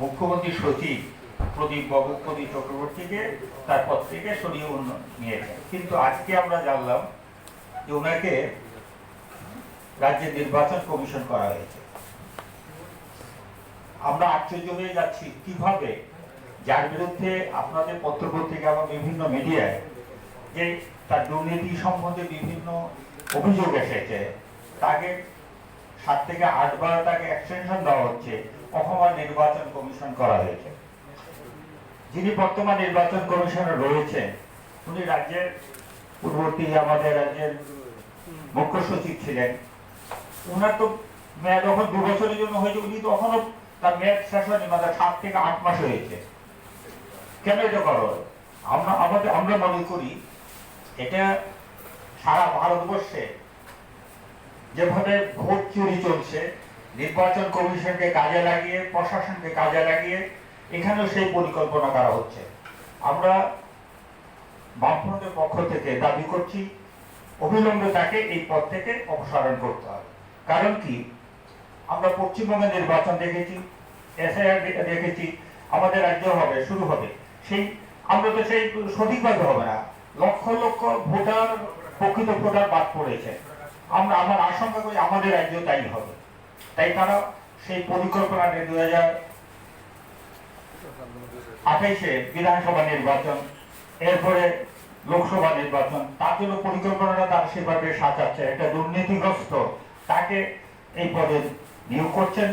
মুখ্যমন্ত্রী সচিব প্রদীপ চক্রবর্তীকে তার পদ থেকে সরিয়ে নিয়েছেন। কিন্তু আজকে আমরা জানলাম যে ওনাকে রাজ্যের নির্বাচন কমিশন করা হয়েছে। আমরা আশ্চর্য হয়ে যাচ্ছি কিভাবে যার বিরুদ্ধে আপনাদের পত্রপত্রিকা এবং বিভিন্ন মিডিয়ায় যে তার দুর্নীতি সম্বন্ধে বিভিন্ন অভিযোগ এসেছে, তাকে 7 থেকে 8 বার তাকে এক্সটেনশন দেওয়া হচ্ছে, অসম নির্বাচন কমিশন করা হয়েছে। যিনি বর্তমান নির্বাচন কমিশনে রয়েছেন উনি রাজ্যের পূর্ববর্তী আমাদের রাজ্যের মুখ্য সচিব ছিলেন। ওনার তো মেয়াদ এখন 2 বছরের জন্য হয়েছে, উনি তো এখনো তার মেয়াদ শেষ হয়নি, মানে 7 থেকে 8 মাস হয়েছে। কেন এটা করো? আমরা মনে করি এটা সারা ভারতবর্ষে যেভাবে ভোট চুরি চলছে, নির্বাচন কমিশনকে কাজে লাগিয়ে, প্রশাসনকে কাজে লাগিয়ে এখানেও সেই পরিকল্পনা করা হচ্ছে। আমরা বামফ্রন্টের পক্ষ থেকে দাবি করছি অবিলম্বে তাকে এই পদ থেকে অপসারণ করতে হবে। কারণ কি, আমরা পশ্চিমবঙ্গের নির্বাচন দেখেছি, এসআইআর দেখেছি, আমাদের রাজ্য হবে শুরু হবে, সেই আমরা তো সেই সঠিকভাবে হবে না, লক্ষ লক্ষ ভোটার, প্রকৃত ভোটার বাদ পড়েছে। আমার আশঙ্কা করি আমাদের রাজ্য তাই হবে। তাই তারা সেই পরিকল্পনা 2028-এ বিধানসভা নির্বাচন, এরপরে লোকসভা নির্বাচন, তার জন্য পরিকল্পনাটা তারা সেভাবে সাজাচ্ছে। একটা দুর্নীতিগ্রস্ত তাকে এই পদে নিয়োগ করছেন।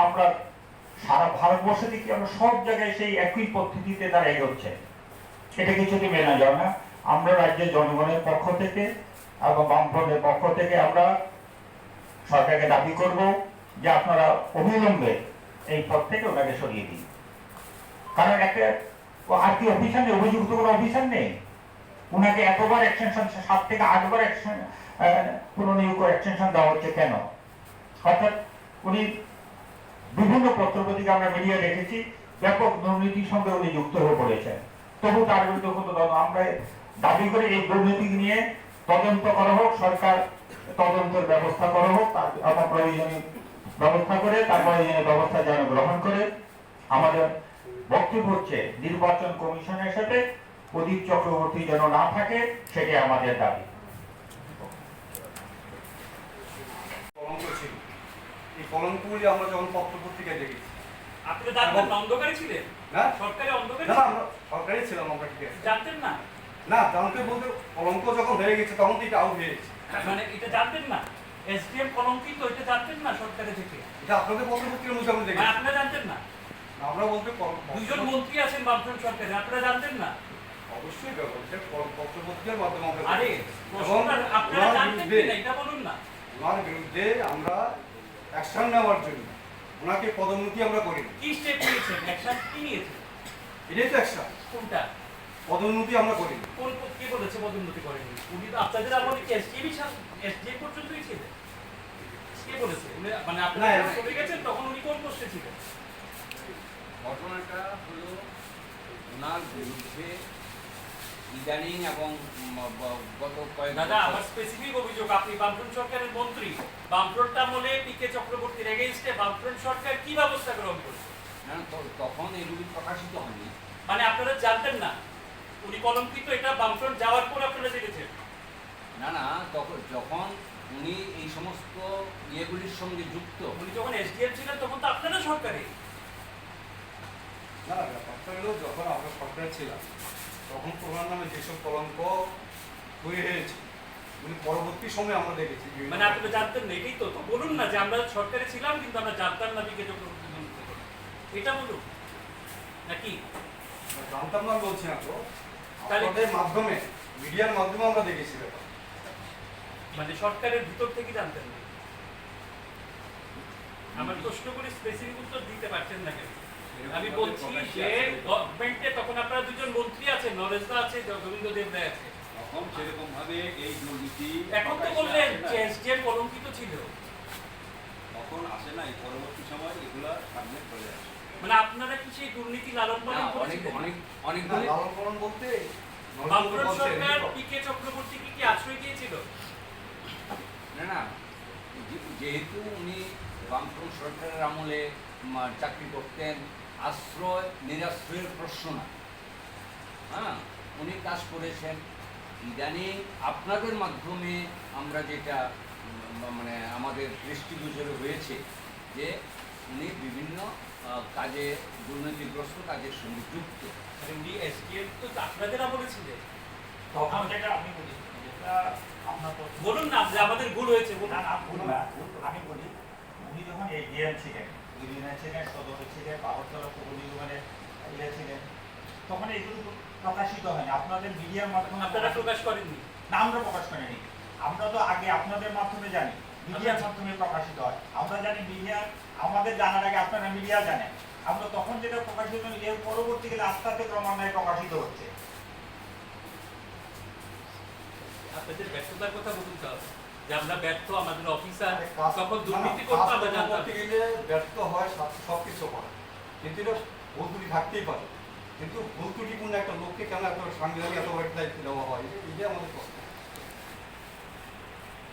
আমরা সারা ভারতবর্ষে দেখি আমরা সব জায়গায় সেই একই পদ্ধতিতে তারা এগোচ্ছে। এটা কিছুতে মেনে যায় না। আমরা রাজ্যের জনগণের পক্ষ থেকে এবং বামফ্রন্টের পক্ষ থেকে আমরা সরকারকে দাবি করব যে আপনারা অবিলম্বে এই পদ থেকে ওনাকে সরিয়ে দিন। কারণ একটা আর কি অফিসার নেই, অভিযুক্ত কোনো অফিসার নেই। ওনাকে এতবার এক্সটেনশন, 7 থেকে 8 বার পুনর্নিয়োগ এক্সটেনশন দেওয়া হচ্ছে কেন? অর্থাৎ উনি বিভিন্ন পত্রপত্রিকা আমরা মিডিয়া দেখেছি ব্যাপক দুর্নীতির সঙ্গে উনি যুক্ত হয়ে পড়েছেন। তবু তার বিরুদ্ধে কোনো আমরা দাবি করে এই দুর্নীতি নিয়ে তদন্ত করা হোক, সরকার তদন্তের ব্যবস্থা করা হোক, তার প্রয়োজনীয় ব্যবস্থা করে তার প্রয়োজনীয় ব্যবস্থা যেন গ্রহণ করে। আমাদের বক্তব্য হচ্ছে নির্বাচন কমিশনের সাথে প্রদীপ চক্রবর্তী যেন না থাকে, সেটাই আমাদের দাবি। কলঙ্ক ছিল, এই কলঙ্কগুলি আমরা যখন পত্রপত্রিকায় দেখেছি। আপনি জানতেন না, অন্ধকারে ছিলেন? না, সরকারি অন্ধকারে না, ছিলেন? আমরা সরকারি ছিলাম, আমরা ঠিক আছে। জানতেন না? না, জানতে বলতে কলঙ্ক যখন হয়ে গেছে তখন তো এটা আউট হয়ে গেছে। মানে এটা জানতেন না এসডিএম কলঙ্কিত, এটা জানতেন না সরকারে থেকে? এটা আপনাদের পত্রপত্রিকার মধ্যে আমরা মানে দেখেছি। আপনারা জানতেন না? আমরা বলতে দুজন মন্ত্রী আছেন বামফ্রন্ট সরকারে, আপনারা জানতেন না? অবশ্যই পত্রপত্রিকার মাধ্যমে আমরা আরে প্রশ্নটা আপনারা জানতেন কি না এটা বলুন না। ওনার বিরুদ্ধে আমরা অ্যাকশন নেওয়ার জন্য ওনাকে পদোন্নতি আমরা করি। কি স্টেপ নিয়েছেন? অ্যাকশন কি নিয়েছেন? এটাই তো অ্যাকশন। কোনটা? পদোন্নতি আমরা করি। কোন কে বলেছে পদোন্নতি করেননি? উনি তো আপনাদের আমলে কি এসডিএম পর্যন্তই ছিলেন। কে বলেছে? মানে আপনারা চলে গেছেন তখন উনি কোন পোস্টে ছিলেন? ঘটনাটা হলো ওনার বিরুদ্ধে ইদানিং এবং গত কয়েক দাদা আমার স্পেসিফিক অভিযোগ, আপনি বামফ্রন্ট সরকারের মন্ত্রী, বামফ্রন্ট আমলে পিকে চক্রবর্তীর এগেইনস্টে বামফ্রন্ট সরকার কি ব্যবস্থা গ্রহণ করেছে? না তখন এগুলি প্রকাশিত হয়নি। মানে আপনারা জানতেন না উনি কলঙ্কিত, এটা বামফ্রন্ট যাওয়ার পর আপনারা জেনেছেন? না না, তখন যখন উনি এই সমস্ত ইয়েগুলির সঙ্গে যুক্ত, উনি যখন এসডিএম ছিলেন তখন তো আপনারা সরকারে। না, ব্যাপারটা হলো যখন আমরা সরকারে ছিলাম তখন ওনার নামে যেসব কলঙ্ক তৈরি হয়েছে উনি পরবর্তী সময়ে আমরা দেখেছি। মানে আপনারা জানতেন না, এটাই তো বলুন না যে আমরা সরকারে ছিলাম কিন্তু আমরা জানতাম না পিকে চক্রবর্তী মন্ত্রী, এটা বলুন নাকি? জানতাম না বলছি না তো, তাহলে আপনাদের মাধ্যমে, মিডিয়ার মাধ্যমে আমরা দেখেছি ব্যাপার। মানে সরকারের ভিতর থেকে জানতেন না? আমার প্রশ্নগুলি স্পেসিফিক উত্তর দিতে পারছেন না কেন? আমি বলছি যে গভর্নমেন্টে তখন আপনারা দুজন মন্ত্রী আছেন, নরেশদা আছে, গোবিন্দ দেব রায় আছে, তখন সেরকম ভাবে এই দুর্নীতি এখন তো বললেন যে এসডিএম কলঙ্কিত ছিল। তখন আসে না, এই পরবর্তী সময় এগুলা সামনে চলে আসে। মানে আপনারা কি সেই দুর্নীতি লালন পালন করেছিলেন? অনেকগুলি লালন পালন বলতে বামফ্রন্ট সরকার পিকে চক্রবর্তীকে কি আশ্রয় দিয়েছিল? না না, যেহেতু উনি বামফ্রন্ট সরকারের আমলে চাকরি করতেন, আশ্রয় নিরাশ্রয়ের প্রশ্ন না। হ্যাঁ, উনি কাজ করেছেন। ইদানিং আপনাদের মাধ্যমে আমরা যেটা মানে আমাদের দৃষ্টিগোচরে হয়েছে যে উনি বিভিন্ন কাজে, দুর্নীতিগ্রস্ত কাজের সঙ্গে যুক্ত। মানে উনি এসডিএম তো আপনাদের আমলে ছিলেন। তখন যেটা আমি বলি, যেটা আপনার প্রশ্ন- বলুন না যে আমাদের ভুল হয়েছে, বলুন। না না ভুল না, আমি বলি উনি যখন এডিএম ছিলেন, ইউনিয়নে ছিলেন, সদরে ছিলেন, পাহাড়তলা পৌর নিগমের ইয়ে ছিলেন, তখন এগুলো প্রকাশিত হয়নি আপনাদের মিডিয়ার মাধ্যমে। আপনারা প্রকাশ করেননি। না, আমরা প্রকাশ করিনি। আমরা তো আগে আপনাদের মাধ্যমে জানি, মিডিয়ার মাধ্যমে প্রকাশিত হয়। আমরা জানি মিডিয়া, আমাদের জানার আগে আপনারা মিডিয়া জানেন। আমরা তখন যেটা প্রকাশিত হলো, এর পরবর্তীকালে আস্তে আস্তে ক্রমান্বয়ে প্রকাশিত হচ্ছে। আপনাদের ব্যর্থতার কথা বলুন তাহলে, যে আমরা ব্যর্থ, আমাদের অফিসার আরে কাজ- তখন দুর্নীতি না, করতে কাজ আমরা কর্ম জানতাম। করতে গেলে ব্যর্থ হয়, সব কিছু হয়, কিন্তু এটা ভুল ত্রুটি থাকতেই পারে। কিন্তু ভুল ত্রুটিপূর্ণ একটা লোককে কেন এত সাংবিধানিক এত বড় একটা দায়িত্ব দেওয়া হয়, এটা আমাদের প্রশ্ন।